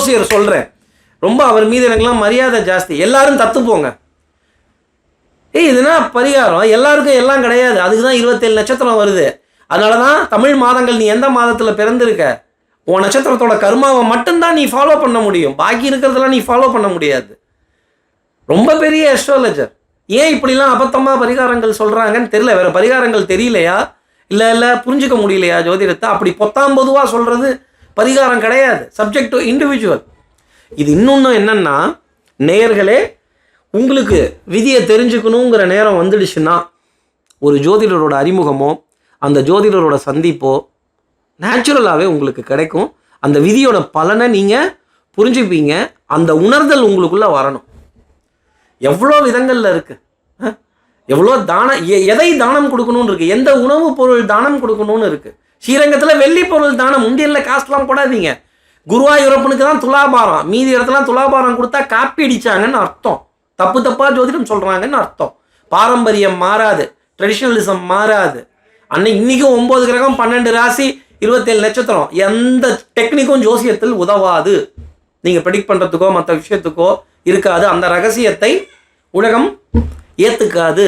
ஜோசியர் சொல்கிறேன், ரொம்ப அவர் மீது எனக்குலாம் மரியாதை ஜாஸ்தி. எல்லாரும் தத்து போங்க. இதுனா பரிகாரம் எல்லாருக்கும் எல்லாம் கிடையாது. அதுக்கு தான் 27 நட்சத்திரம் வருது. அதனால தான் தமிழ் மாதங்கள் நீ எந்த மாதத்தில் பிறந்திருக்க, உன் நட்சத்திரத்தோட கர்மாவை மட்டும்தான் நீ ஃபாலோ பண்ண முடியும். பாக்கி இருக்கிறதெல்லாம் நீ ஃபாலோ பண்ண முடியாது. ரொம்ப பெரிய அஸ்ட்ராலஜர். ஏன் இப்படிலாம் அபத்தமாக பரிகாரங்கள் சொல்கிறாங்கன்னு தெரியல. வேறு பரிகாரங்கள் தெரியலையா, இல்லை புரிஞ்சிக்க முடியலையா ஜோதிடத்தை? அப்படி பொத்தாம் பொதுவாக சொல்கிறது பரிகாரம் கிடையாது. Subject to individual. இது இன்னொன்று என்னன்னா, நேயர்களே, உங்களுக்கு விதியை தெரிஞ்சுக்கணுங்கிற நேரம் வந்துடுச்சுன்னா ஒரு ஜோதிடரோட அறிமுகமோ அந்த ஜோதிடரோட சந்திப்போ நேச்சுரலாகவே உங்களுக்கு கிடைக்கும். அந்த விதியோட பலனை நீங்கள் புரிஞ்சுப்பீங்க. அந்த உணர்தல் உங்களுக்குள்ளே வரணும். எவ்வளோ விதங்களில் இருக்குது, எவ்வளோ தானம், எதை தானம் கொடுக்கணும்னு இருக்குது, எந்த உணவுப் பொருள் தானம் கொடுக்கணும்னு இருக்குது. ஸ்ரீரங்கத்தில் வெள்ளி பொருள் தானம், உண்டியலில் காசுலாம் போடாதீங்க. குருவாயூரப்பனுக்கு தான் துலாபாரம், மீதி இடத்துலாம் துலாபாரம் கொடுத்தா காப்பி அடித்தாங்கன்னு அர்த்தம். தப்பாக ஜோதிடம் சொல்கிறாங்கன்னு அர்த்தம். பாரம்பரியம் மாறாது, ட்ரெடிஷ்னலிசம் மாறாது. இன்றைக்கும் 9 கிரகம் 12 ராசி 27 நட்சத்திரம் எந்த டெக்னிக்கும் ஜோசியத்தில் உதவாது. நீங்கள் ப்ரெடிக்ட் பண்ணுறதுக்கோ மற்ற விஷயத்துக்கோ இருக்காது. அந்த ரகசியத்தை உலகம் ஏற்றுக்காது.